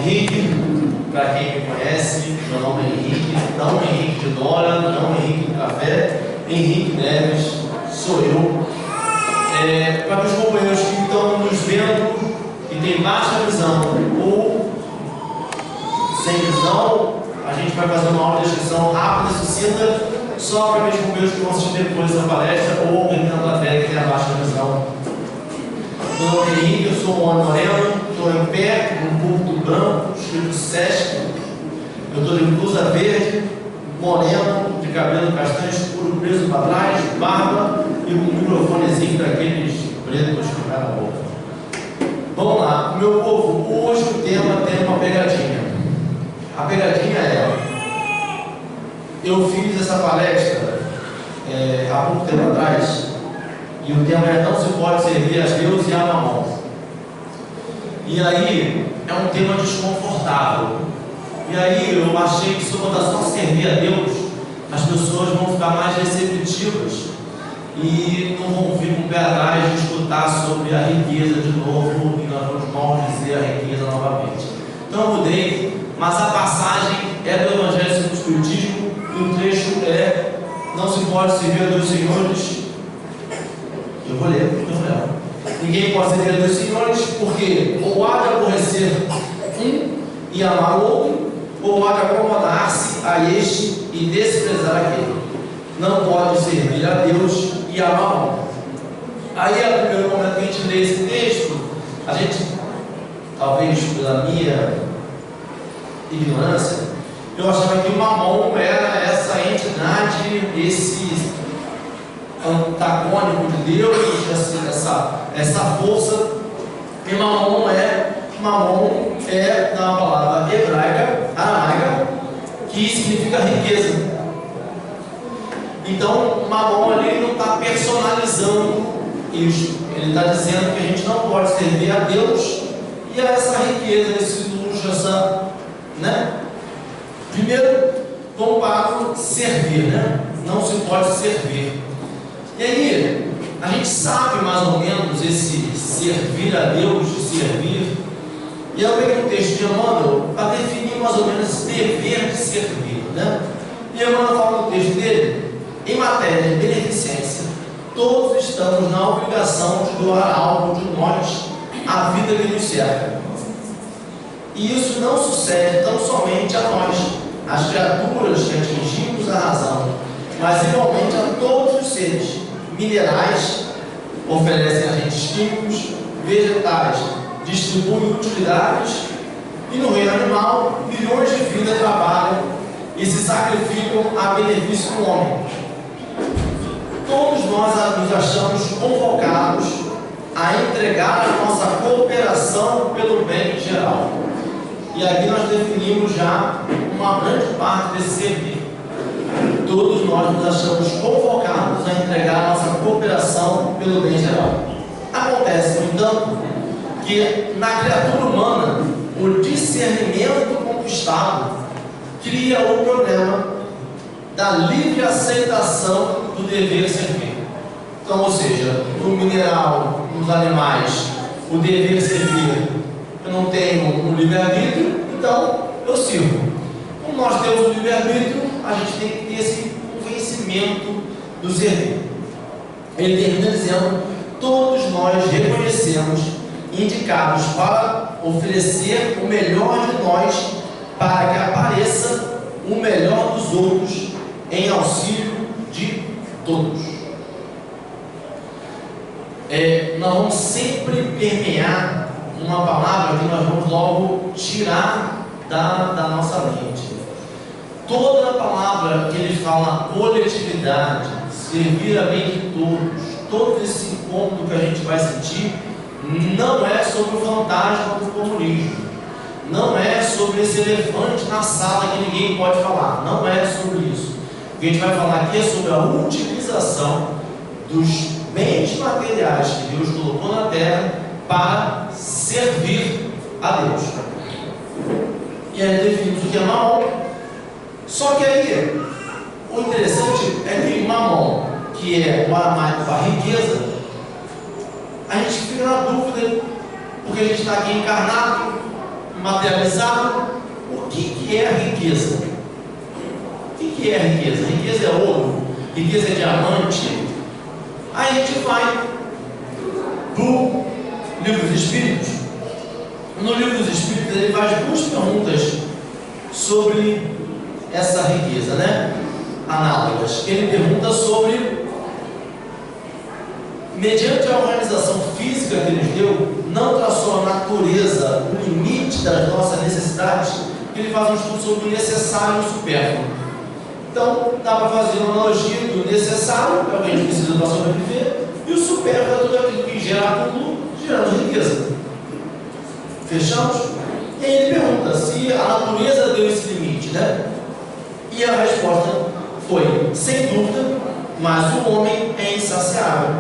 Henrique, para quem me conhece, meu nome é Henrique, não Henrique de Dora, não Henrique do Café, Henrique Neves, sou eu. Para os companheiros que estão nos vendo e têm baixa visão ou sem visão, a gente vai fazer uma aula de descrição rápida e sucinta, só para meus companheiros que vão assistir depois da palestra ou alguém na plateia que tem a baixa visão. Meu nome é Henrique, eu sou um homem moreno, estou em pé, num púlpito branco, escrito SESC. Eu estou de blusa verde, moreno, de cabelo castanho escuro, preso para trás, barba e com um microfonezinho daqueles pretos que vai na boca. Vamos lá, meu povo, hoje o tema tem uma pegadinha. A pegadinha é: eu fiz essa palestra há pouco tempo atrás, e o tema é: não se pode servir a Deus e a Mamon. E aí, é um tema desconfortável. E aí, eu achei que se eu botar só servir a Deus, as pessoas vão ficar mais receptivas e não vão vir com o pé atrás de escutar sobre a riqueza de novo, e nós vamos dizer a riqueza novamente. Então eu mudei, mas a passagem é do Evangelho segundo o Espiritismo, e o trecho é: não se pode servir a dois senhores. Eu vou ler, porque eu vou ler. Ninguém pode servir a dois senhores, porque ou há de aborrecer um e amar o outro, ou há de acomodar-se a este e desprezar aquele. Não pode servir a Deus e a Mamon. Aí, no primeiro momento que a gente lê esse texto, a gente, talvez pela minha ignorância, eu achava que o Mamon era essa entidade, esse antagônico de Deus, essa força. E Mamon é uma palavra hebraica, aramaica, que significa riqueza. Então Mamon ali não está personalizando isso, ele está dizendo que a gente não pode servir a Deus e a essa riqueza, esse luxo, Primeiro, vamos para o servir, Não se pode servir. E aí, a gente sabe mais ou menos esse servir a Deus, servir. E eu peguei um texto de Emmanuel para definir mais ou menos esse dever de servir, E Emmanuel fala no texto dele: em matéria de beneficência, todos estamos na obrigação de doar algo de nós à vida que nos cerca. E isso não sucede tão somente a nós, as criaturas que atingimos a razão, mas igualmente a todos os seres. Minerais oferecem agentes químicos, vegetais distribuem utilidades, e no reino animal milhões de vidas trabalham e se sacrificam a benefício do homem. Todos nós nos achamos convocados a entregar a nossa cooperação pelo bem geral. E aqui nós definimos já uma grande parte desse servir. Todos nós nos achamos convocados a entregar a nossa cooperação pelo bem geral. Acontece, no entanto, que na criatura humana o discernimento conquistado cria o problema da livre aceitação do dever servir. Então, ou seja, no mineral, nos animais, o dever servir, eu não tenho um livre-arbítrio, então eu sirvo. Como nós temos o livre-arbítrio, a gente tem que ter esse convencimento do servir. Ele termina dizendo: todos nós reconhecemos indicados para oferecer o melhor de nós para que apareça o melhor dos outros em auxílio de todos. Nós vamos sempre permear uma palavra que nós vamos logo tirar da nossa mente. Toda palavra que ele fala coletividade, servir a bem de todos, todo esse incômodo que a gente vai sentir, não é sobre o fantasma do comunismo, não é sobre esse elefante na sala que ninguém pode falar, não é sobre isso. O que a gente vai falar aqui é sobre a utilização dos bens materiais que Deus colocou na terra para servir a Deus. E aí definimos o que é Mamon. Só que aí, o interessante é que Mamon, que é o aramaico para riqueza, a gente fica na dúvida, porque a gente está aqui encarnado, materializado. O que é a riqueza? O que é a riqueza? Riqueza é ouro, riqueza é diamante. Aí a gente vai para o Livro dos Espíritos. No Livro dos Espíritos ele faz duas perguntas sobre essa riqueza, né? Análogas. Ele pergunta sobre, mediante a organização física que ele deu, não traçou a natureza, o limite das nossas necessidades, que ele faz um estudo sobre o necessário e o supérfluo. Então, dá para fazer uma analogia do necessário, que é o que a gente precisa para sobreviver, e o supérfluo é tudo aquilo que gera acúmulo, gerando riqueza. Fechamos? E aí ele pergunta se a natureza deu esse limite, né? E a resposta foi, sem dúvida, mas o homem é insaciável.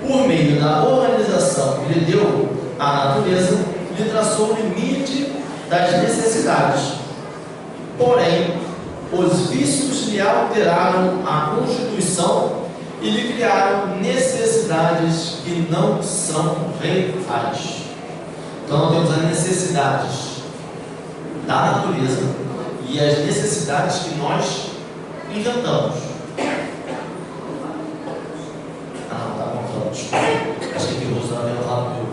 Por meio da organização que lhe deu a natureza, lhe traçou o limite das necessidades. Porém, os vícios lhe alteraram a constituição e lhe criaram necessidades que não são reais. Então, nós temos as necessidades da natureza e as necessidades que nós inventamos. Acho que o Rosa vai falar no meu.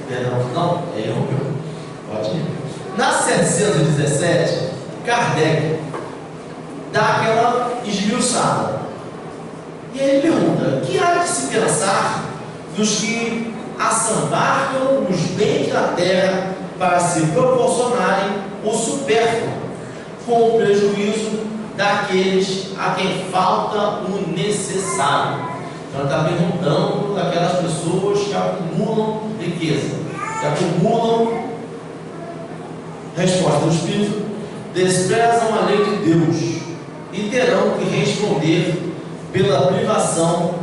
Perdão, não? É erro meu. Pode ir. Na 717, Kardec dá aquela esmiuçada. E aí ele pergunta: que há de se pensar dos que assambarcam os bens da terra para se proporcionarem o supérfluo, com o prejuízo daqueles a quem falta o necessário? Então, ela está perguntando daquelas pessoas que acumulam riqueza, que acumulam, resposta do Espírito, desprezam a lei de Deus e terão que responder pela privação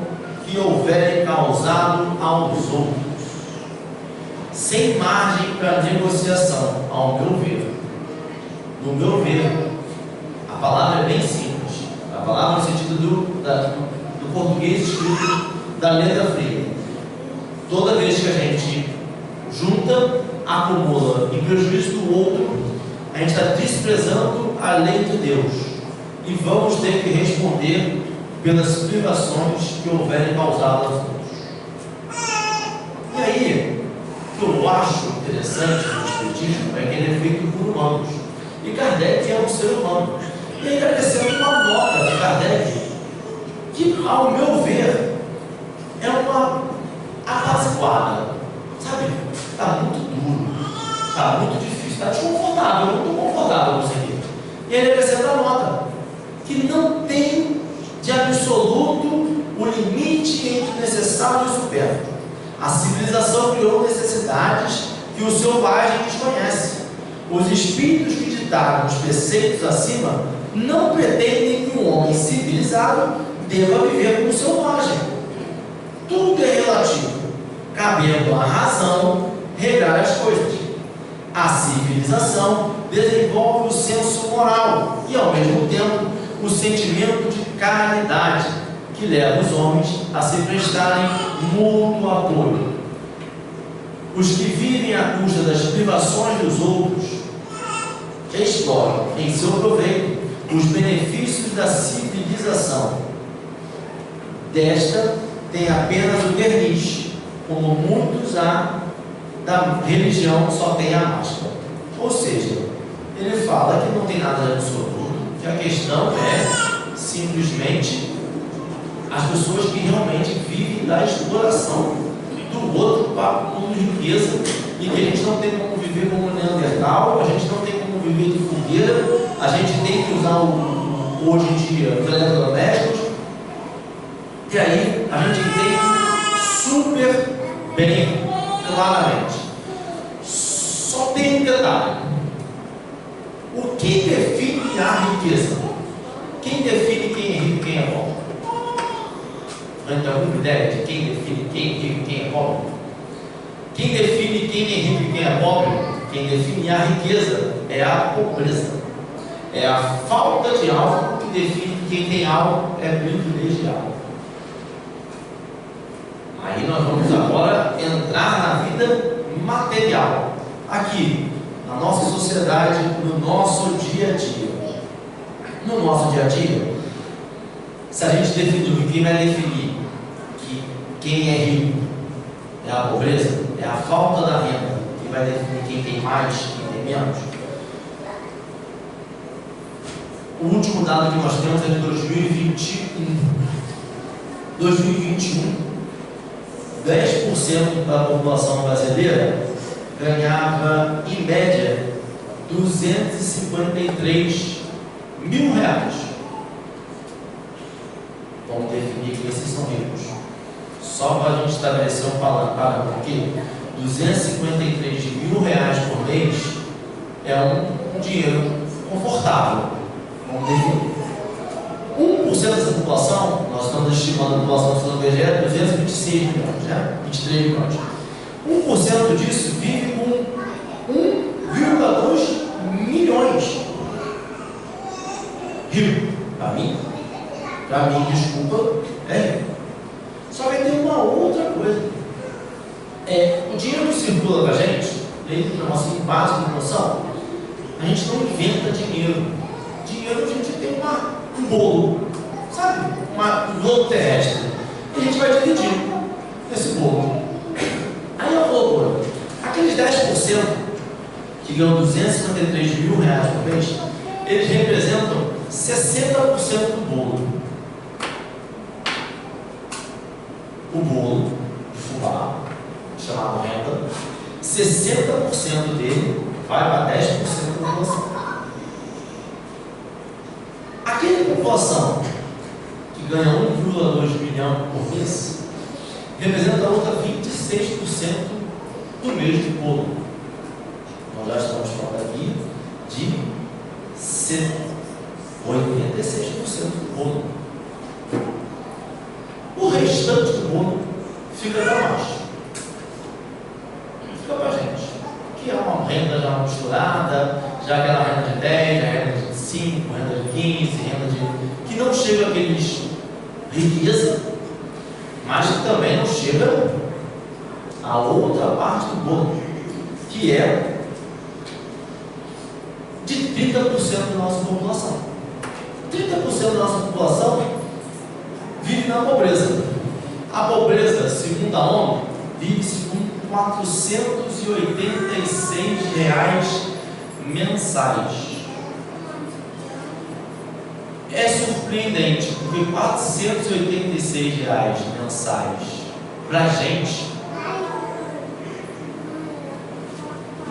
que houverem causado aos outros, sem margem para negociação, ao meu ver. No meu ver, a palavra é bem simples. A palavra no sentido do português escrito da letra fria. Toda vez que a gente junta, acumula em prejuízo do outro, a gente está desprezando a lei de Deus e vamos ter que responder pelas privações que houverem causado aos outros. E aí, o que eu acho interessante no Espiritismo é que ele é feito por humanos, e Kardec é um ser humano. E aí acrescenta uma nota de Kardec que, ao meu ver, é uma apaziguada. Sabe? Está muito duro, está muito difícil, está desconfortável, muito confortável com isso aqui. E ele acrescenta a nota que não tem de absoluto o limite entre o necessário e o supérfluo. A civilização criou necessidades que o selvagem desconhece. Os espíritos que ditaram os preceitos acima não pretendem que um homem civilizado deva viver como selvagem. Tudo é relativo, cabendo à razão regrar as coisas. A civilização desenvolve o senso moral e, ao mesmo tempo, o sentimento de caridade, que leva os homens a se prestarem mútuo apoio. Os que vivem à custa das privações dos outros exploram em seu proveito os benefícios da civilização. Desta tem apenas o verniz, como muitos da religião só tem a máscara. Ou seja, ele fala que não tem nada de absoluto, que a questão é simplesmente as pessoas que realmente vivem da exploração do outro para o mundo de riqueza, e que a gente não tem como viver como Neandertal, a gente não tem como viver de fogueira, a gente tem que usar hoje em dia os eletrodomésticos. E aí a gente entende super bem, claramente. Só tem um detalhe: o que define a riqueza? Quem define quem é rico e quem é pobre? Não tem alguma ideia de quem define quem é rico e quem é pobre? Quem define quem é rico e quem é pobre? Quem define a riqueza é a pobreza. É a falta de algo que define quem tem algo é privilegiado. Aí nós vamos agora entrar na vida material. Aqui, na nossa sociedade, no nosso dia a dia. No nosso dia a dia, se a gente definir, quem vai definir que quem é rico é a pobreza, é a falta da renda, quem vai definir quem tem mais, quem tem menos. O último dado que nós temos é de 2021, 10% da população brasileira ganhava, em média, R$253 mil. Vamos definir que esses são ricos. Só para a gente estabelecer um parâmetro aqui, R$253 mil por mês é um dinheiro confortável. Vamos definir. 1% dessa população, nós estamos estimando a população do IBGE é 226 milhões, né? 23 milhões. 1% disso vive com 1,2 milhões. Rico. Para mim, desculpa, é rico. Só que tem uma outra coisa. O dinheiro que circula para a gente, dentro da nossa base de noção, a gente não inventa dinheiro. Dinheiro a gente tem um bolo, sabe? Um globo terrestre. E a gente vai dividir esse bolo. Aí eu vou, aqueles 10% que ganham R$253 mil por mês, eles representam 60% do bolo. O bolo de fubá, chamado renda, 60% dele vai para 10% da população. Aquela população que ganha 1,2 milhão por mês representa a outra 26% do mesmo bolo. Nós já estamos falando aqui de 86% do bolo. O restante do bolo fica para nós. Fica para a gente. Que é uma renda já misturada, já aquela renda de 10, renda de 5, renda de 15, renda de... que não chega àqueles riqueza, mas que também não chega a outra parte do bolo, que é de 30% da nossa população. 30% da nossa população vive na pobreza. A pobreza, segundo a ONU, vive-se com R$486 mensais. É surpreendente, porque R$486 mensais para a gente.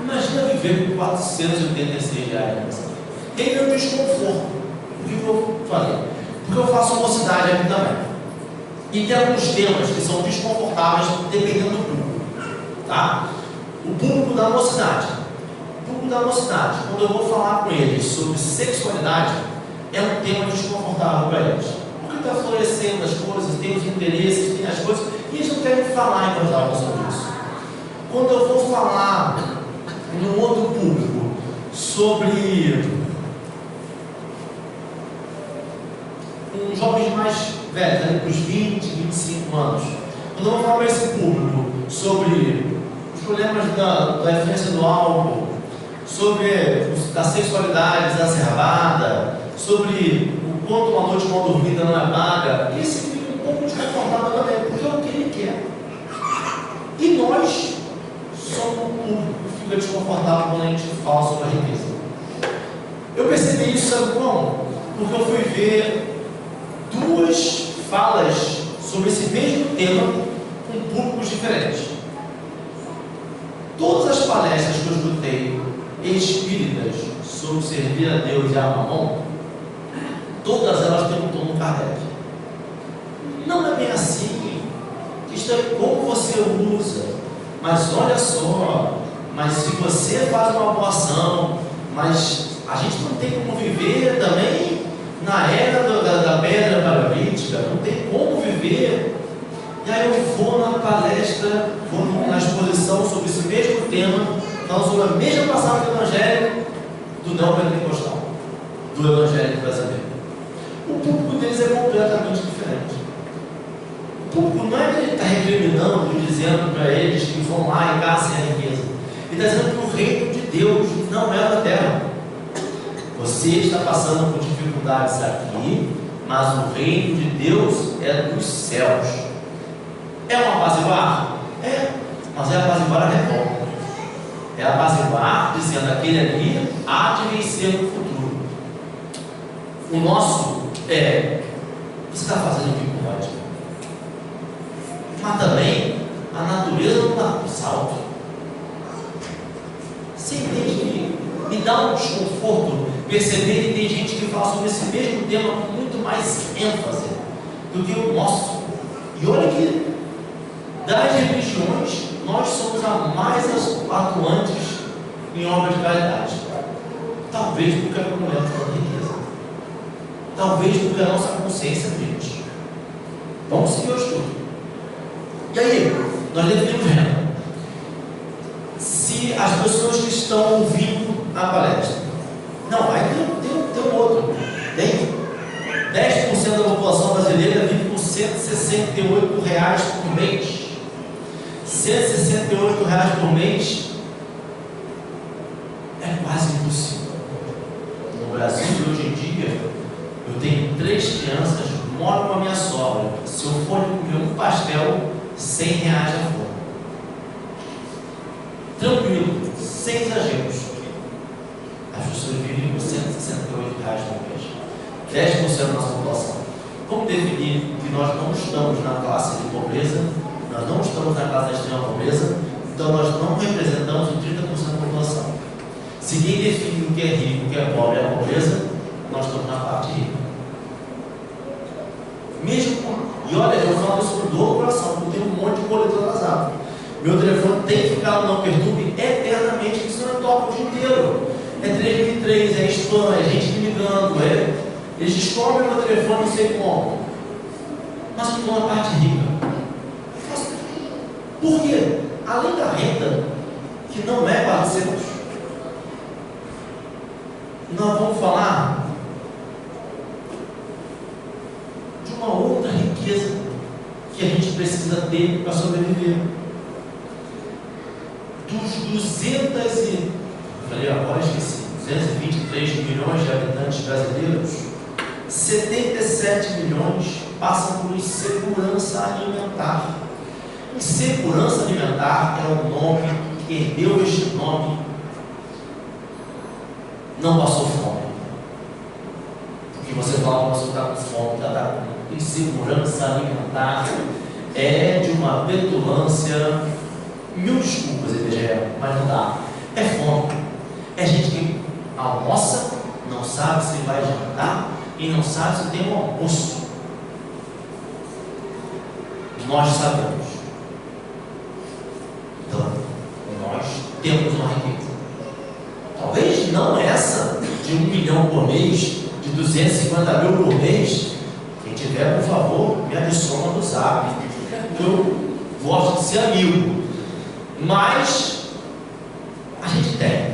Imagina viver com R$486 mensais. Tem meu desconforto. O que eu falei? Porque eu faço mocidade aqui também. E tem alguns temas que são desconfortáveis dependendo do público. Tá? O público da mocidade. O público da mocidade, quando eu vou falar com eles sobre sexualidade, é um tema desconfortável para eles. Porque está florescendo as coisas, tem os interesses, tem as coisas, e eles não querem falar em voz alta sobre isso. Quando eu vou falar num outro público sobre jovens mais velhos, né, para os 20, 25 anos, quando eu vou falar para esse público sobre os problemas da influência do álcool, sobre a sexualidade exacerbada, sobre o quanto uma noite mal dormida não é paga, esse fica um pouco desconfortável também, porque é o que ele quer. E nós somos um público que fica desconfortável quando a gente fala sobre a riqueza. Eu percebi isso, sabe como? Porque eu fui ver duas falas sobre esse mesmo tema com públicos diferentes. Todas as palestras que eu escutei espíritas sobre servir a Deus e a Mamon, todas elas têm um tom no Kardec. Não é bem assim. Isto é como você usa. Mas olha só, mas se você faz uma boa ação, mas a gente não tem como viver também na era da pedra paralítica, não tem como viver. E aí eu vou na palestra, vou na exposição sobre esse mesmo tema, falando sobre a mesma passagem do Evangelho do neopentecostal, do Evangelho brasileiro. O público deles é completamente diferente. O público não é que ele está recriminando e dizendo para eles que vão lá e caçem a riqueza. Ele está dizendo que o reino de Deus não é da terra. Você está passando por dificuldades aqui, mas o reino de Deus é dos céus. É um apaziguar? É, mas é apaziguar a revolta. É apaziguar dizendo: aquele ali há de vencer no futuro. O nosso é: você está fazendo o que pode, mas também a natureza não dá um salto. Você entende que me dá um desconforto perceber que tem gente que fala sobre esse mesmo tema com muito mais ênfase do que o nosso. E olha que das religiões nós somos as mais atuantes em obras de caridade. Talvez porque acumulamos tanta riqueza. Talvez porque a nossa consciência mente. Vamos seguir o estudo. E aí, nós definimos renda. Se as pessoas que estão ouvindo a palestra, não, aí tem um outro, tem 10% da população brasileira vive com R$168 por mês. R$168 por mês é quase impossível. No Brasil, hoje em dia, eu tenho 3 crianças, moro com a minha sogra. Se eu for comer um pastel, R$100 já foi. Tranquilo, sem exageros. As pessoas vivem com R$168 por mês. 10% da nossa população. Como definir que nós não estamos na classe de pobreza, nós não estamos na classe da extrema pobreza, então nós não representamos o 30% da população. Se ninguém define o que é rico, o que é pobre, é a pobreza, nós estamos na parte rica. Mesmo com... E olha, eu falo isso com dor no coração, porque eu tenho um monte de boleto atrasado. Meu telefone tem que ficar no não perturbe eternamente, porque senão eu toco o dia inteiro. É 3003, é spam, é gente me ligando, eles descobrem meu telefone, não sei como. Mas eu estou na parte rica. Por quê? Além da renda, que não é para os seus, nós vamos falar de uma outra riqueza que a gente precisa ter para sobreviver. Dos 223 milhões de habitantes brasileiros, 77 milhões passam por insegurança alimentar. Insegurança alimentar é o nome que deu este nome. Não passou fome. Porque você fala que você está com fome, está com insegurança alimentar, é de uma petulância. Mil desculpas, IBGE, mas não dá. É fome. É gente que almoça, não sabe se vai jantar e não sabe se tem um almoço. Nós sabemos. Então, nós temos uma riqueza. Talvez não essa de 1 milhão por mês, de 250 mil por mês. Quem tiver, por favor, me adiciona no Zap. Eu gosto de ser amigo. Mas a gente tem. A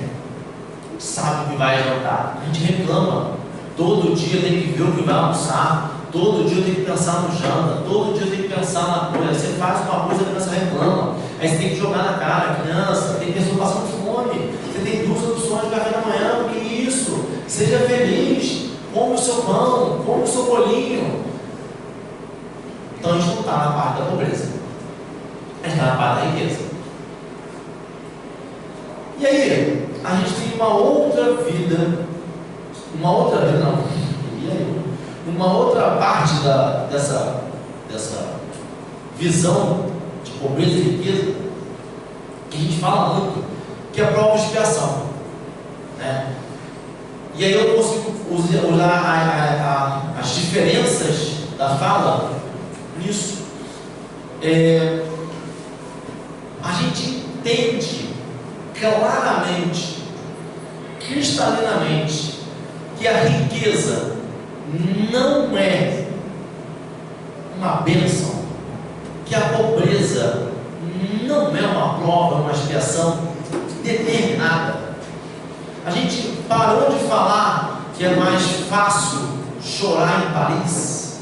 gente sabe o que vai jantar. A gente reclama. Todo dia tem que ver o que vai almoçar. Todo dia tem que pensar no janta. Todo dia tem que pensar na coisa. Você faz uma coisa, a criança reclama. Aí você tem que jogar na cara a criança. Tem pessoa passando fome. Você tem 2 opções de café da manhã. O que é isso? Seja feliz. Come o seu pão. Come o seu bolinho. Então a gente não está na parte da pobreza. A gente está na parte da riqueza. E aí, a gente tem uma outra vida, uma outra parte dessa visão de pobreza e riqueza, que a gente fala muito, que é a prova de expiação, né? E aí eu consigo usar as diferenças da fala nisso. A gente entende claramente, cristalinamente, que a riqueza não é uma bênção, que a pobreza não é uma prova, uma expiação determinada. A gente parou de falar que é mais fácil chorar em Paris,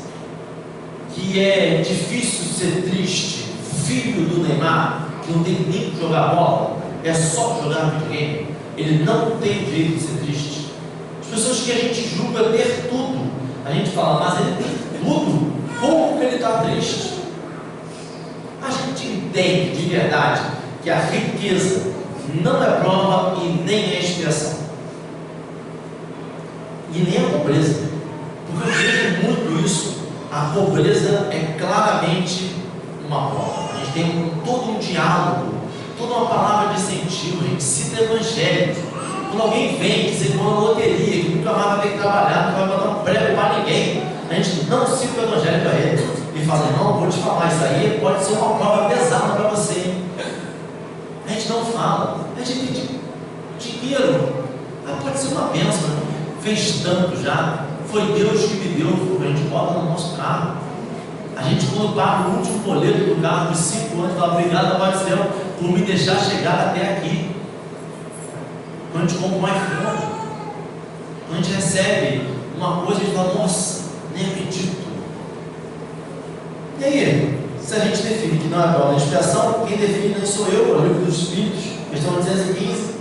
que é difícil ser triste, filho do Neymar, que não tem nem que jogar bola, é só jogar videogame. ele não tem o direito de ser triste. As pessoas que a gente julga ter tudo, a gente fala, mas ele tem tudo, como que ele está triste? A gente entende de verdade que a riqueza não é prova e nem é expiação, e nem a pobreza, porque eu vejo muito isso. A pobreza é claramente uma prova. A gente tem todo um diálogo, toda uma palavra de incentivo, a gente cita evangelho. Quando alguém vem que você ganhou uma loteria, que nunca mais vai ter que trabalhar, não vai mandar um prego para ninguém, a gente não cita o evangelho para ele e fala, não, vou te falar, isso aí pode ser uma prova pesada para você. A gente não fala, a gente tem dinheiro, pode ser uma bênção, fez tanto já, foi Deus que me deu, a gente bota no nosso carro. A gente, quando paga o último boleto do carro de 5 anos, fala, obrigado, Pai do céu, por me deixar chegar até aqui. Quando a gente compra um iPhone, quando a gente recebe uma coisa, a gente fala, nossa, nem acredito. E aí, se a gente define que não é prova de expiação, quem define não sou eu, é o livro dos Espíritos, questão 215.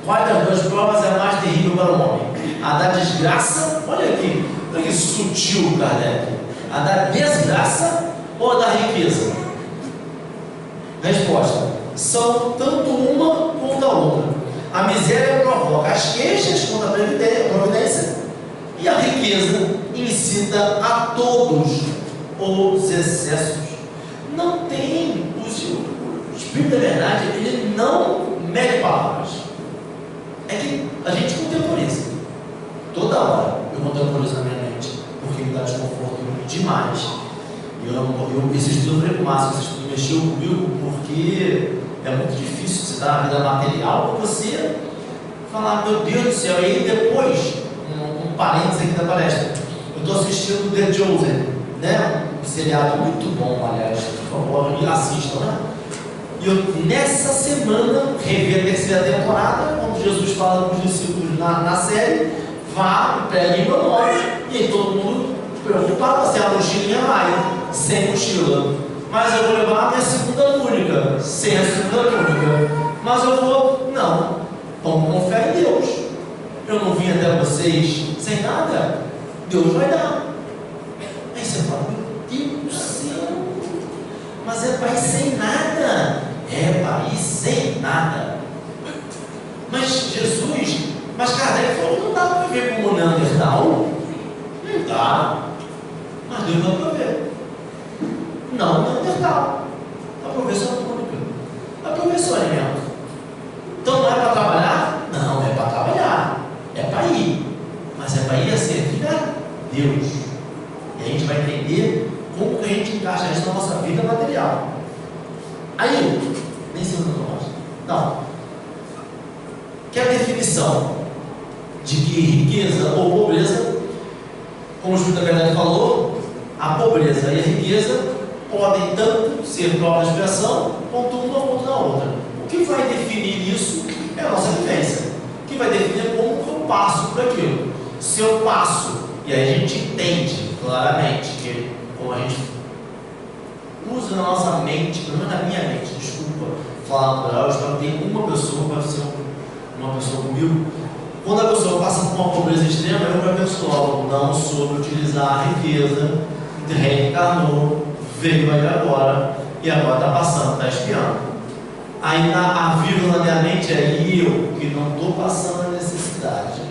Qual das duas provas é mais terrível para o homem? A da desgraça, olha que sutil, Kardec. A da desgraça ou a da riqueza? Resposta: são tanto uma quanto a outra. A miséria provoca as queixas contra a providência, e a riqueza incita a todos os excessos. Não tem, o Espírito da Verdade, ele não mede palavras. É que a gente contemporiza toda hora. Eu contemporizo na minha mente, porque me dá desconforto demais. Esse estudo foi com o Márcio, esse estudo mexeu comigo, porque é muito difícil você dar a vida material para você falar, meu Deus do céu. E aí depois, um parênteses aqui da palestra, eu estou assistindo The Chosen, né? Um seriado muito bom, aliás, por favor, assistam, né? E eu, nessa semana, revi a terceira temporada, quando Jesus fala com os discípulos na série, vá e pregue em meu nome, e aí todo mundo preocupado, se a mochilinha vai, sem mochila. Mas eu vou levar a minha segunda túnica, sem a segunda túnica. Mas eu vou, não, vamos confiar em Deus. Eu não vim até vocês sem nada, Deus vai dar. Aí você fala, meu Deus do céu, mas é para ir sem nada. É para ir sem nada. Mas Kardec falou que não dá para viver como Neandertal. Não dá. Mas Deus vai prover. Não Neandertal. Vai prover sua túnica. Vai prover seu alimento. Então não é para trabalhar? Não, é para trabalhar. É para ir. Mas é para ir a servir a Deus. E a gente vai entender como que a gente encaixa isso na nossa vida material. Aí, nem sei o que eu gosto. Não. Que a definição de que riqueza ou pobreza, como o Espírito da Verdade falou, a pobreza e a riqueza podem tanto ser prova de expiação, quanto uma quanto na outra. O que vai definir isso é a nossa vivência. O que vai definir como eu passo por aquilo. Se eu passo, e aí a gente entende claramente que, como a gente usa na nossa mente, pelo menos na minha mente, desculpa falar natural, eu espero que tenha uma pessoa para ser uma pessoa comigo. Quando a pessoa passa por uma pobreza extrema, eu já penso logo, não soube utilizar a riqueza, reencarnou, veio aí agora, e agora está passando, está espiando. Aí a vírgula na minha mente é eu, que não estou passando a necessidade,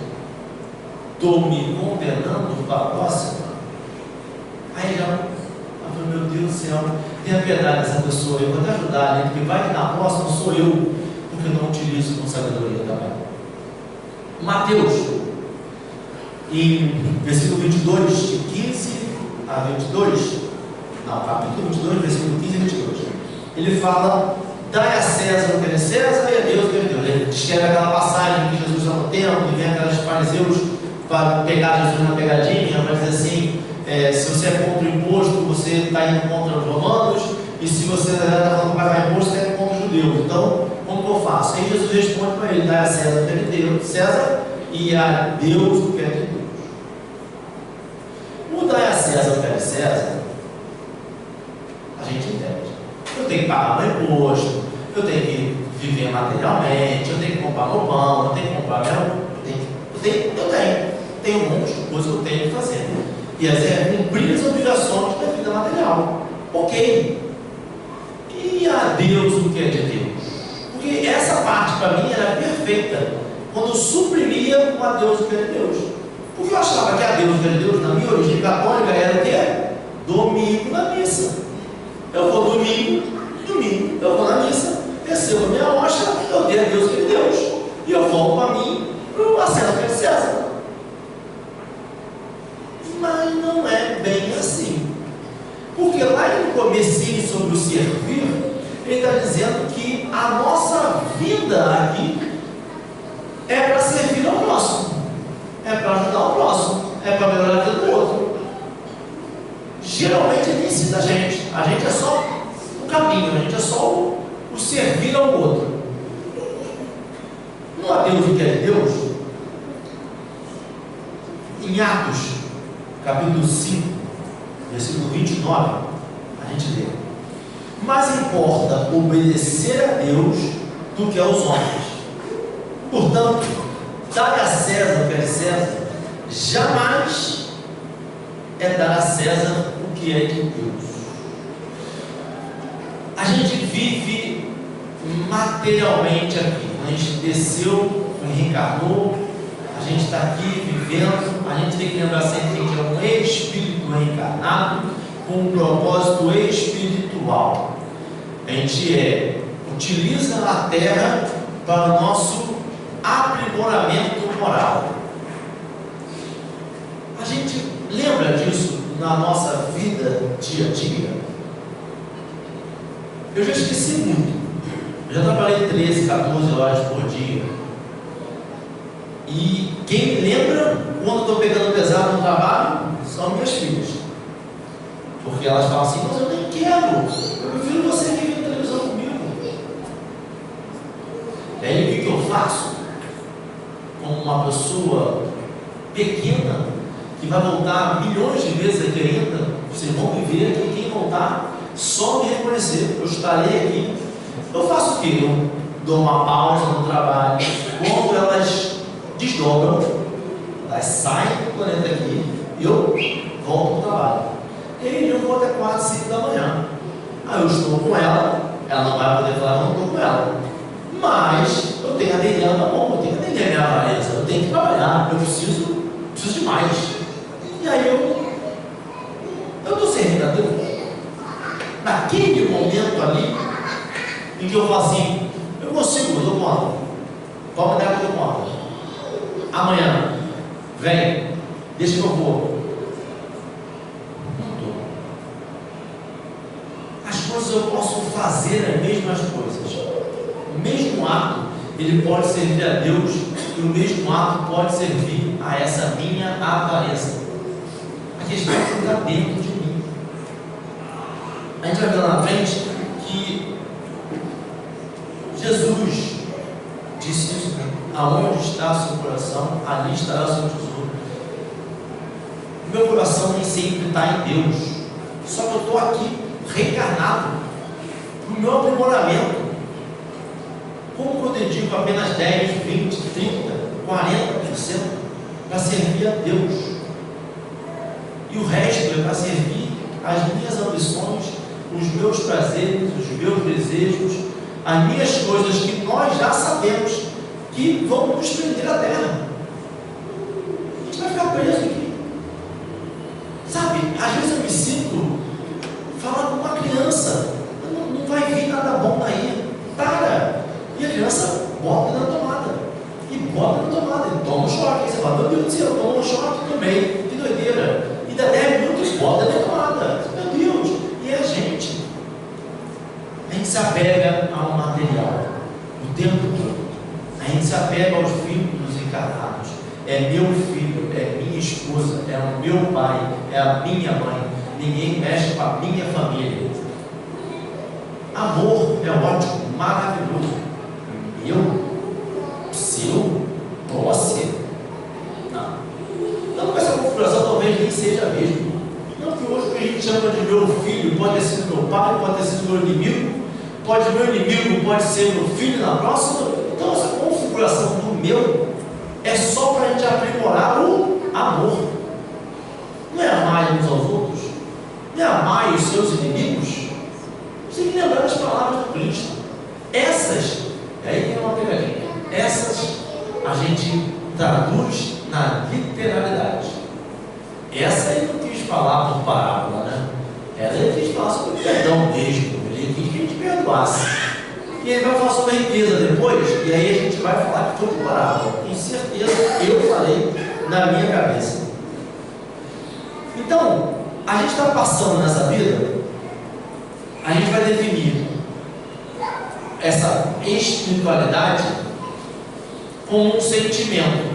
estou me condenando para a próxima. Aí já, meu Deus do céu, tenha piedade dessa pessoa, eu vou te ajudar, né? Porque vai que na próxima sou eu, porque eu não utilizo com sabedoria também. Mateus, em versículo 22, de 15 a 22, não, capítulo 22, versículo 15 a 22, ele fala, dai a César o que é César e a Deus o que é Deus. Ele escreve aquela passagem que Jesus está no templo, e vem aqueles fariseus para pegar Jesus na pegadinha, vai dizer assim, se você é contra o imposto, você está indo contra os romanos, e se você está falando que vai pagar imposto, você está indo contra os judeus. Então, como que eu faço? Aí Jesus responde para ele, dai a César o que é de Deus, César, e a Deus o que é de Deus. O dai a César o que é de César, a gente entende. Eu tenho que pagar meu imposto, eu tenho que viver materialmente, eu tenho que comprar meu pão, eu tenho que comprar eu tenho um monte de coisa que eu tenho que fazer. E essa é cumprir as obrigações da vida material. Ok. E a Deus, o que é de Deus? Porque essa parte para mim era perfeita, quando eu suprimia o a Deus, o que é de Deus. Porque eu achava que a Deus, o que é de Deus, na minha origem católica, era o quê? Domingo na missa. Eu vou domingo, eu vou na missa, recebo a minha hóstia, eu dei a Deus, o que é de Deus. E eu volto para mim, para a César, que é de César. Mas não é bem assim. Porque lá no comecinho sobre o servir, ele está dizendo que a nossa vida aqui é para servir ao próximo, é para ajudar o próximo, é para melhorar a vida do outro. Geralmente ele ensina a gente é só o caminho, a gente é só o servir ao outro. Não há Deus o que é de Deus. Em Atos, capítulo 5, versículo 29, a gente lê: mas importa obedecer a Deus do que aos homens. Portanto, dar a César o que é de César, jamais é dar a César o que é de Deus. A gente vive materialmente aqui. A gente desceu, reencarnou, a gente está aqui vivendo. A gente tem que lembrar sempre que a gente é um espírito reencarnado com um propósito espiritual. A gente utiliza a terra para o nosso aprimoramento moral. A gente lembra disso na nossa vida dia a dia? Eu já esqueci muito. Eu já trabalhei 13, 14 horas por dia. E quem me lembra quando estou pegando pesado no trabalho são minhas filhas. Porque elas falam assim: mas eu nem quero, eu prefiro você aqui vendo televisão comigo. E aí o que eu faço? Como uma pessoa pequena, que vai voltar milhões de vezes aqui ainda, vocês vão me ver aqui, quem voltar, só me reconhecer, eu estarei aqui. Eu faço o quê? Eu dou uma pausa no trabalho, quando elas desdobram, elas saem do planeta aqui, e eu volto para o trabalho. E aí eu vou até 4, 5 da manhã. Aí eu estou com ela não vai poder falar, não estou com ela. Mas eu tenho a Adeliana na mão, eu tenho que atender a minha avareza, eu tenho que trabalhar, eu preciso de mais. E aí eu estou servindo a Deus. Naquele momento ali, em que eu falo assim: eu consigo, eu dou conta. Pode mandar que eu dou conta. Amanhã, vem, deixa que eu vou. Não estou. As coisas eu posso fazer as mesmas coisas. O mesmo ato, ele pode servir a Deus, e o mesmo ato pode servir a essa minha avareza. A questão é que está dentro de mim. A gente vai ver lá na frente que Jesus disse isso: aonde está o seu coração, ali estará o seu tesouro. O meu coração nem sempre está em Deus, só que eu estou aqui reencarnado para o meu aprimoramento. Como eu dedico apenas 10, 20, 30, 40% para servir a Deus, e o resto é para servir as minhas ambições, os meus prazeres, os meus desejos, as minhas coisas que nós já sabemos que vão nos prender à terra. A gente vai ficar preso aqui. Sabe, às vezes eu me sinto falando com uma criança: não vai vir nada bom daí, para. E a criança bota na tomada, e bota na tomada, e toma um choque. Aí você fala: meu Deus do céu, toma um choque também, que doideira. E dá 10 minutos, bota na tomada. Meu Deus. E a gente se apega ao material o tempo todo. A gente se apega aos filhos encarnados. É meu filho, é minha esposa, é o meu pai, é a minha mãe. Ninguém mexe com a minha família. Amor é ótimo, maravilhoso. Meu, seu, você. Não. Então, com essa configuração, talvez nem seja mesmo. Não que hoje o que a gente chama de meu filho pode ter sido meu pai, pode ter sido meu inimigo, pode meu inimigo, pode ser meu filho na próxima. Então essa configuração do meu é só para a gente aprimorar o amor. Não é amar uns aos outros, não é amar os seus inimigos. Você tem que lembrar das palavras do Cristo. Essas, aí tem uma pegadinha, essas a gente traduz na literalidade. Essa ele não quis falar por parábola, né? Ela ele quis falar sobre o perdão mesmo, ele quis que a gente perdoasse. E ele vai falar sobre a riqueza depois, e aí a gente vai falar que foi por parábola. Com certeza eu falei na minha cabeça. Então, a gente está passando nessa vida, a gente vai definir essa espiritualidade como um sentimento,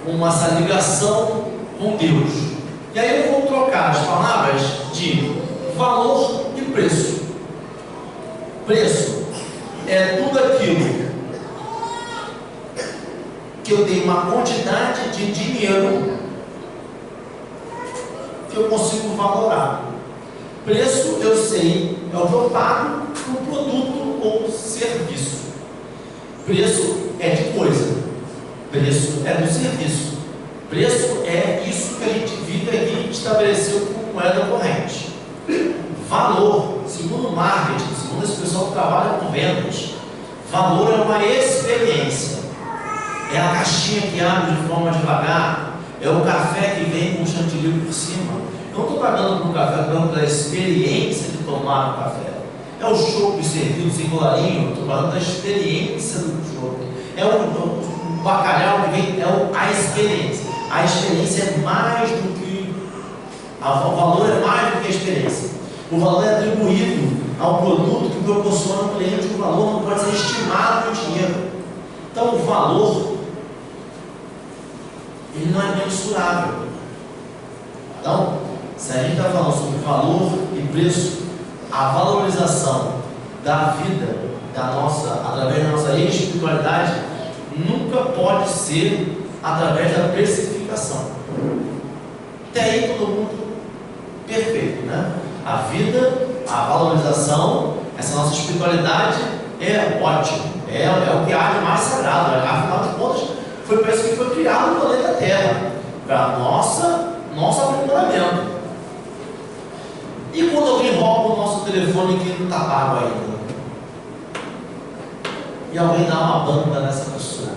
como essa ligação com Deus. E aí eu vou trocar as palavras de valor e preço. Preço é tudo aquilo que eu tenho uma quantidade de dinheiro que eu consigo valorar. Preço, eu sei, é o que eu pago por produto ou serviço. Preço é de coisa, preço é do serviço. Preço é isso que a gente vive aqui e estabeleceu como moeda corrente. Valor, segundo o marketing, segundo esse pessoal que trabalha com vendas, valor é uma experiência. É a caixinha que abre de forma devagar, é o café que vem com o chantilly por cima. Eu não estou pagando por um café, estou pagando pela experiência de tomar o café. É o chopp servido sem colarinho, eu estou falando da experiência do chopp. É o bacalhau que vem, a experiência. A experiência é mais do que. O valor é mais do que a experiência. O valor é atribuído ao produto que proporciona ao cliente. O valor não pode ser estimado no dinheiro. Então, o valor, ele não é mensurável. Então, se a gente está falando sobre valor e preço, a valorização da vida, através da nossa espiritualidade, nunca pode ser através da precificação. Até aí todo mundo perfeito, né? A vida, a valorização, essa nossa espiritualidade é ótimo, é o que há de mais sagrado, né? Afinal de contas, foi para isso que foi criado o planeta Terra, para nosso aprimoramento. E quando alguém rouba o nosso telefone que não está pago ainda? E alguém dá uma banda nessa pessoa?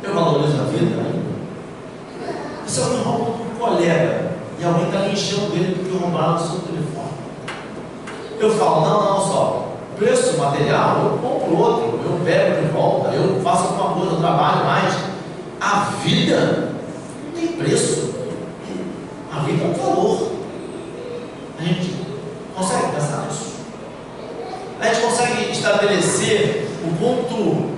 Eu valorizo a vida ainda? E se alguém rouba um colega e alguém está enchendo ele porque roubaram o seu telefone? Eu falo, não, só preço material, eu compro outro, eu pego de volta, eu faço alguma coisa, eu trabalho mais. A vida não tem preço. A vida é um valor. A gente consegue pensar nisso? A gente consegue estabelecer o ponto.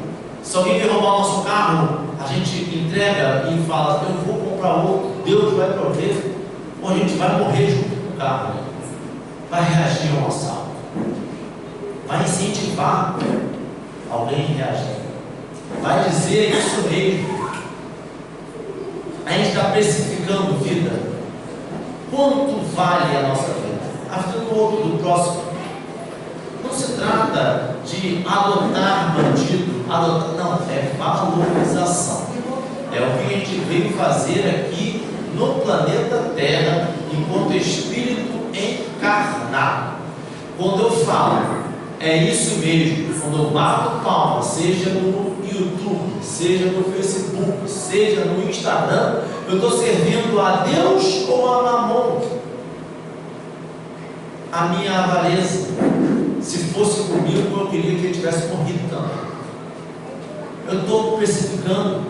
Se alguém quer roubar o nosso carro, a gente entrega e fala, eu vou comprar outro, Deus vai prover, ou a gente vai morrer junto com o carro, né? Vai reagir ao assalto, vai incentivar alguém a reagir, vai dizer isso mesmo. A gente está precificando vida. Quanto vale a nossa vida? A vida do outro, do próximo. Não se trata de adotar bandido, não, é valorização. É o que a gente veio fazer aqui no planeta Terra, enquanto espírito encarnado. Quando eu falo, é isso mesmo, quando eu bato palma, seja no YouTube, seja no Facebook, seja no Instagram, eu estou servindo a Deus ou a Mamon? A minha avareza. Se fosse comigo, eu queria que ele tivesse morrido também. Eu estou precificando,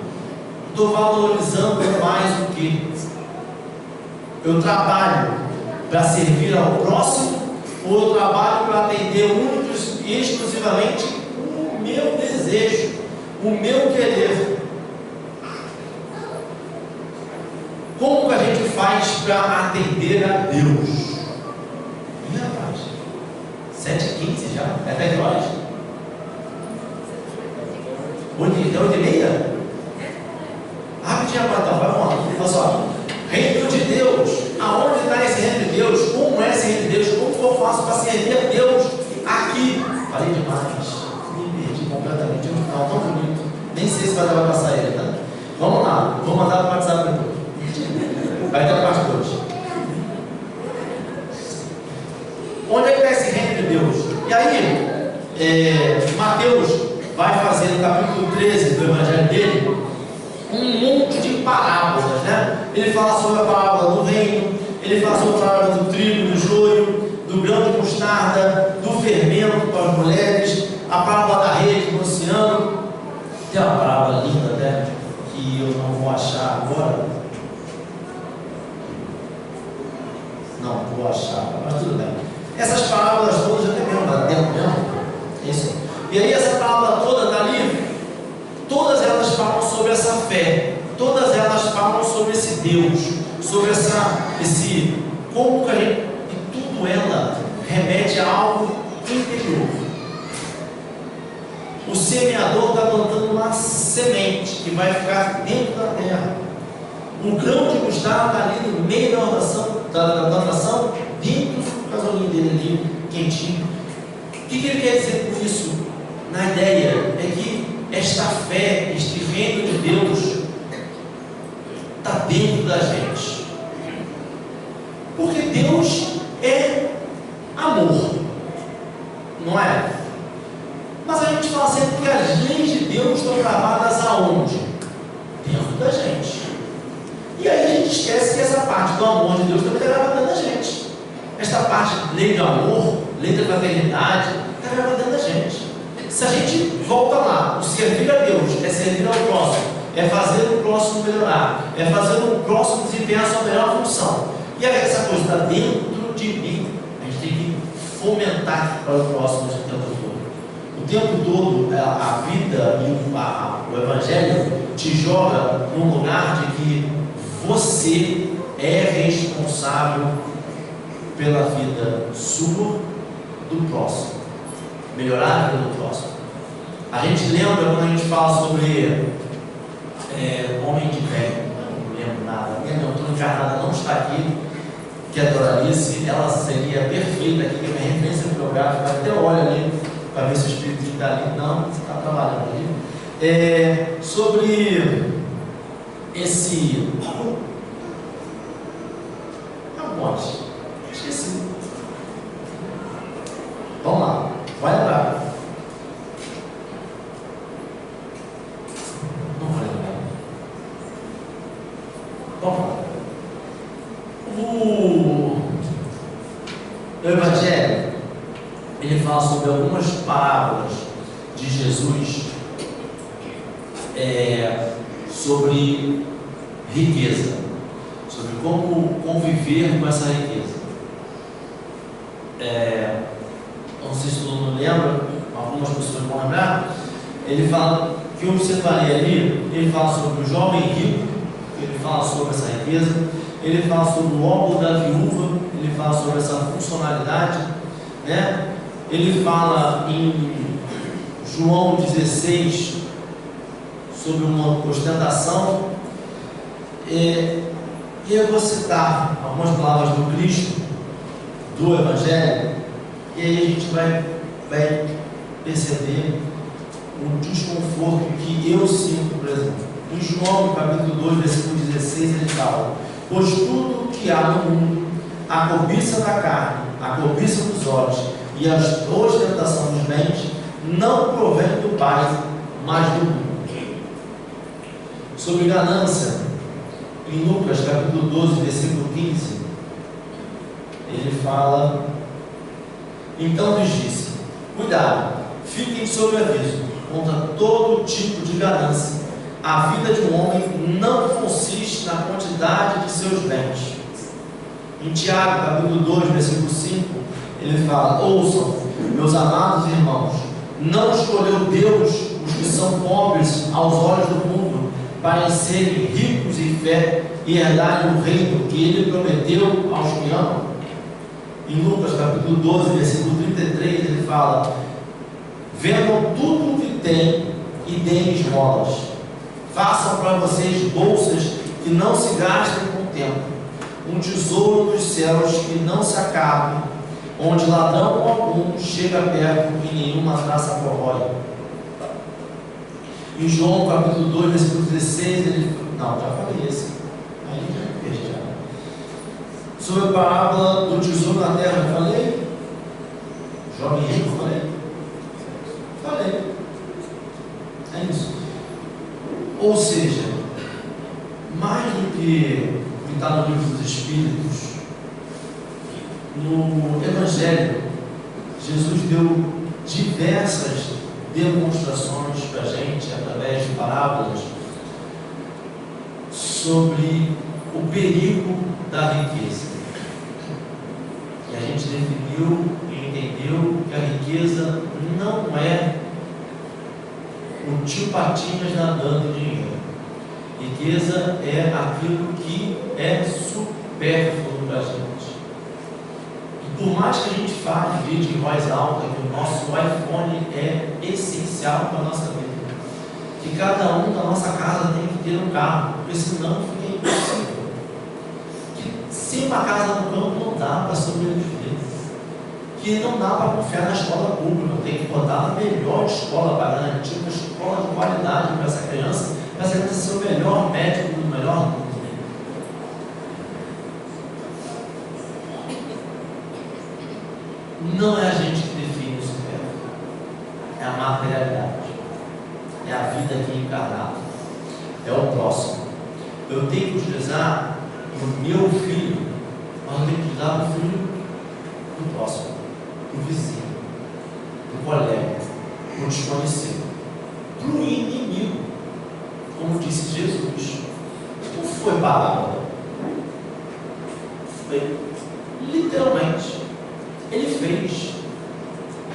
estou valorizando mais do que eu trabalho para servir ao próximo, ou eu trabalho para atender única e exclusivamente o meu desejo, o meu querer. Como que a gente faz para atender a Deus? Ih, rapaz, 7h15 já? É 10 horas? 8h30? Rapidinho, rapaz, então, vamos lá. Olha só. Reino de Deus. Aonde está esse reino de Deus? Como é esse reino de Deus? Como que eu faço para servir a Deus? se vai dar para passar ele, tá? Vamos lá, vou mandar para o WhatsApp depois. Vai ter a parte 2. Onde é que está esse reino de Deus? E aí, Mateus vai fazer no capítulo 13 do Evangelho dele um monte de parábolas, né? Ele fala sobre a parábola do reino, ele fala sobre a parábola do trigo, do joio, do grão de mostarda, do fermento para as mulheres, a parábola da rede no oceano. Tem uma parábola linda até, que eu não vou achar agora. Não vou achar, mas tudo bem. Essas parábolas todas já tem mesmo, dá tempo mesmo. É isso. E aí essa parábola toda está ali. Todas elas falam sobre essa fé. Todas elas falam sobre esse Deus. Sobre como que a gente. E tudo ela remete a algo interior. O semeador está plantando uma semente que vai ficar dentro da terra. Um grão de mostarda está ali no meio da plantação, dentro do casolinho dele ali, quentinho. O que ele quer dizer com isso? Na ideia é que esta fé, este reino de Deus, está dentro da gente. Porque Deus é amor, não é? Mas a gente fala sempre que as leis de Deus estão gravadas aonde? Dentro da gente. E aí a gente esquece que essa parte do amor de Deus também está gravada dentro da gente. Esta parte, lei do amor, lei da fraternidade, está gravada dentro da gente. Se a gente volta lá, o servir a Deus é servir ao próximo, é fazer o próximo melhorar, é fazer o próximo desempenhar a sua melhor função. E aí essa coisa está dentro de mim. A gente tem que fomentar para o próximo o tempo todo. O tempo todo a vida e o Evangelho te joga num lugar de que você é responsável pela vida sua, do próximo, melhorar a vida do próximo. A gente lembra quando a gente fala sobre homem de bem, não lembro nada, minha doutora encarnada não está aqui, que é a Doralice, ela seria perfeita aqui, que é minha referência bibliográfica, até olha ali para ver se o Espírito está ali, não, está trabalhando ali, sobre esse esqueci. Vamos lá, vai lembrar. Não vai lembrar. Vamos lá. O Evangelho, ele fala sobre algumas parábolas de Jesus sobre riqueza, sobre como conviver com essa riqueza. Não sei se todo mundo lembra, algumas pessoas vão lembrar. Ele fala, que eu separei ali, ele fala sobre o jovem rico, ele fala sobre essa riqueza, ele fala sobre o óbolo da viúva, ele fala sobre essa funcionalidade, né? Ele fala em João 16 sobre uma ostentação. E eu vou citar algumas palavras do Cristo, do Evangelho, e aí a gente vai perceber o desconforto que eu sinto, por exemplo. Em João, capítulo 2, versículo 16, ele fala: pois tudo que há no mundo, a cobiça da carne, a cobiça dos olhos e a ostentação dos bens, não provém do Pai, mas do mundo. Sobre ganância, em Lucas capítulo 12, versículo 15, ele fala: então lhes disse, cuidado, fiquem sob aviso contra todo tipo de ganância. A vida de um homem não consiste na quantidade de seus bens. Em Tiago capítulo 2, versículo 5, ele fala: ouçam, meus amados irmãos, não escolheu Deus os que são pobres aos olhos do mundo, para serem ricos em fé e herdarem o reino que ele prometeu aos que amam. Em Lucas capítulo 12, versículo 33, ele fala: vendam tudo o que têm e deem esmolas. Façam para vocês bolsas que não se gastem com o tempo, um tesouro dos céus que não se acabe, onde ladrão algum chega perto e nenhuma traça corrói. Em João capítulo 2, versículo 16, ele... Não, já falei esse. Aí já perdi já. Sobre a parábola do tesouro na terra, eu falei? Jovem rico, falei? Falei. É isso. Ou seja, mais do que está no livro dos Espíritos, no Evangelho, Jesus deu diversas demonstrações para a gente, através de parábolas, sobre o perigo da riqueza. E a gente definiu e entendeu que a riqueza não é o tio Patinhas nadando em dinheiro. Riqueza é aquilo que é supérfluo para a gente. E por mais que a gente fale, grite em voz alta, que o nosso iPhone é essencial para a nossa vida, que cada um da nossa casa tem que ter um carro, porque senão fica impossível. Que sem uma casa no campo não dá para sobreviver. Que não dá para confiar na escola pública, tem que botar na melhor escola para garantir uma escola de qualidade para essa criança ser o melhor médico do melhor mundo. Não é a gente que define o supérfluo, é a materialidade, é a vida aqui encarnada, é o próximo. Eu tenho que utilizar o meu filho, mas eu tenho que utilizar o filho do próximo, do vizinho, do colega, do desconhecido, do inimigo. Como disse Jesus, não foi parábola, foi literalmente. Ele fez.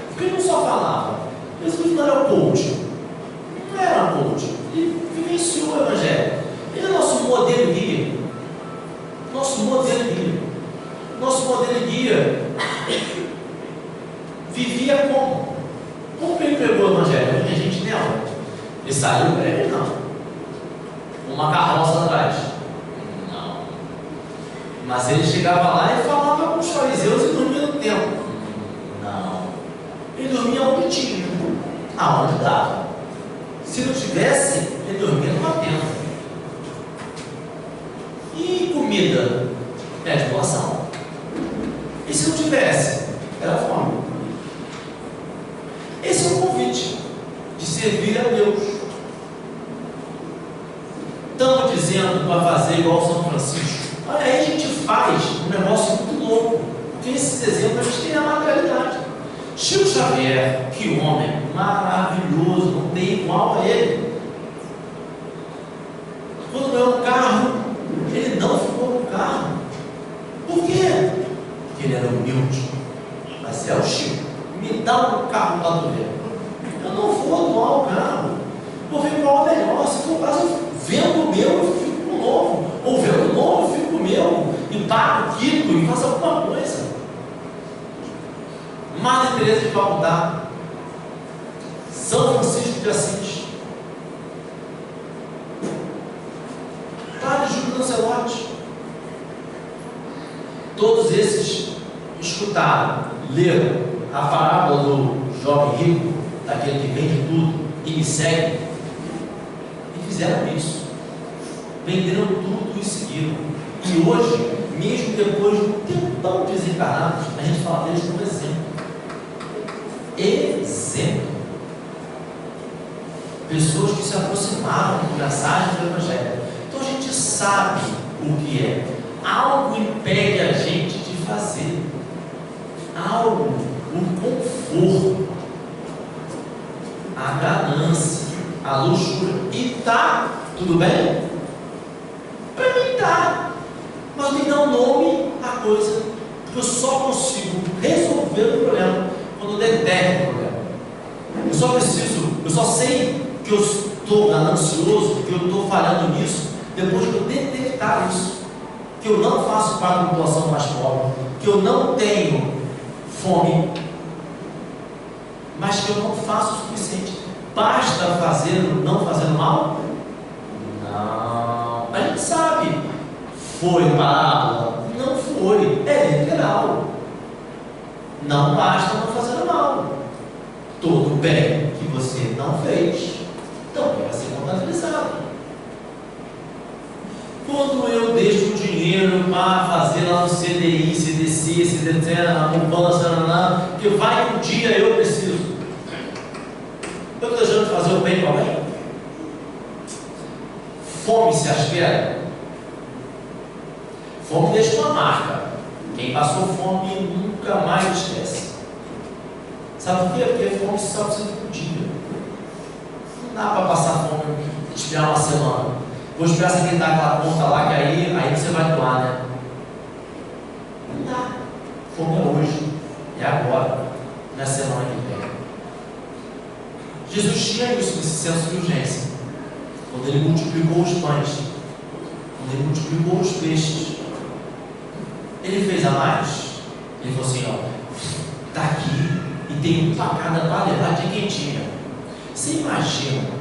Porque ele não só falava. Jesus não era coach. Não era coach. Ele vivenciou o Evangelho. Ele é nosso modelo e guia. Nosso modelo e guia. Nosso modelo e guia vivia como? Como ele pregou o Evangelho? A gente nela. Ele saiu para ele? Não. Uma carroça atrás? Não. Mas ele chegava lá e falava com os fariseus e dormia no templo? Não. Ele dormia onde tinha, aonde dava. Se não tivesse, ele dormia numa tenda. E comida? É de doação. E se não tivesse? Era fome. Esse é o convite de servir a Deus. Estamos dizendo para fazer igual São Francisco. Olha, aí a gente faz um negócio muito louco, porque esses exemplos a gente tem a materialidade. Chico Xavier, que homem maravilhoso, não tem igual a ele. Quando ganhou um carro, ele não ficou no carro. Por quê? Porque ele era humilde. Mas é o Chico, me dá um carro da doleira. Eu não vou doar o carro, vou ver qual é melhor. Se for o caso, vendo o meu, eu fico com o novo. Ou vendo o novo, eu fico com o meu. E pago, quito e faço alguma coisa. Madre Teresa de Calcutá, São Francisco de Assis, Padre Júlio Lancelotti, todos esses escutaram, leram a parábola do jovem rico, daquele que vende tudo e me segue, e fizeram isso. Venderam tudo e seguiram. E hoje, mesmo depois de um tempão desencarnados, a gente fala deles como exemplo. Exemplo. Pessoas que se aproximaram da mensagem do Evangelho. Então a gente sabe o que é. Algo impede a gente de fazer. Algo, o conforto, a ganância, a luxúria. E tá, tudo bem? Para mim tá. Mas tem que dar um nome à coisa. Porque eu só consigo resolver o problema quando eu detecto o problema. Eu só sei que eu estou ganancioso, que eu estou falhando nisso, depois que eu detectar isso. Que eu não faço parte da população mais pobre, que eu não tenho fome, mas que eu não faço o suficiente. Basta não fazer mal? Não. A gente sabe. Foi parábola? Não foi. É literal. Não basta não fazer mal. Todo bem que você não fez, também vai Quando eu deixo o dinheiro para fazer lá no CDI, CDC, CDC, na poupança, que vai que um dia eu preciso. Eu estou deixando de fazer o bem para alguém? Fome se aspera. Fome deixa uma marca. Quem passou fome nunca mais esquece. Sabe por quê? Porque fome só precisa de um dia. Não dá para passar fome e esperar uma semana. Vou esperar você tentar aquela conta lá, que aí você vai doar, né? Não dá. Fome é hoje, é agora, na semana que vem. Jesus tinha isso nesse senso de urgência. Quando ele multiplicou os pães, quando ele multiplicou os peixes, ele fez a mais. Ele falou assim: ó, está aqui e tem um para cada para levar de quentinha. Você imagina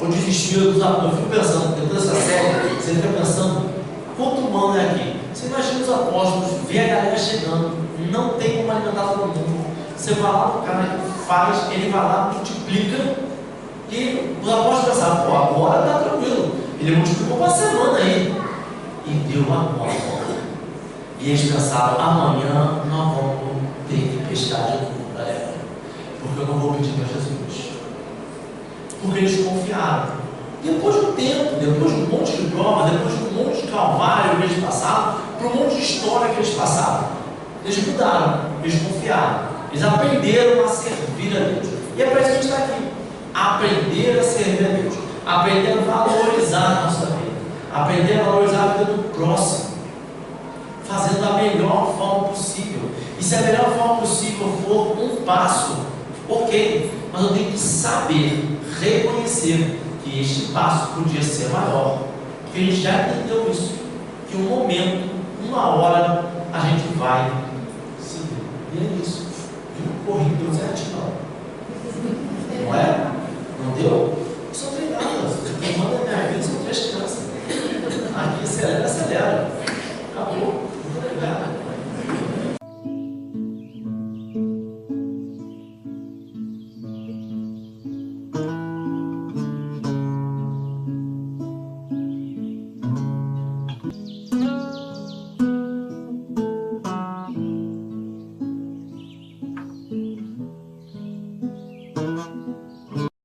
o desespero dos apóstolos? Eu fico pensando, depois dessa série, você fica pensando quanto humano é aqui. Você imagina os apóstolos, vê a galera chegando, não tem como alimentar todo mundo. Você vai lá, o cara faz, ele vai lá, multiplica, e os apóstolos pensaram: pô, agora está tranquilo. Ele multiplicou uma semana aí e deu uma conta. E eles pensaram: amanhã nós vamos ter que pescar de novo, galera, porque eu não vou pedir para Jesus. Porque eles confiaram. Depois do tempo, depois de um monte de prova, depois de um monte de calvário que eles passaram, por um monte de história que eles passaram, eles mudaram, eles confiaram, eles aprenderam a servir a Deus. E é para isso que a gente está aqui. Aprender a servir a Deus, aprender a valorizar a nossa vida, aprender a valorizar a vida do próximo, fazendo da melhor forma possível. E se a melhor forma possível for um passo, ok, mas eu tenho que saber reconhecer que este passo podia ser maior, porque a gente já entendeu isso, que um momento, uma hora, a gente vai seguir. E é isso. Eu não corri pelo certinho, não é? Não deu?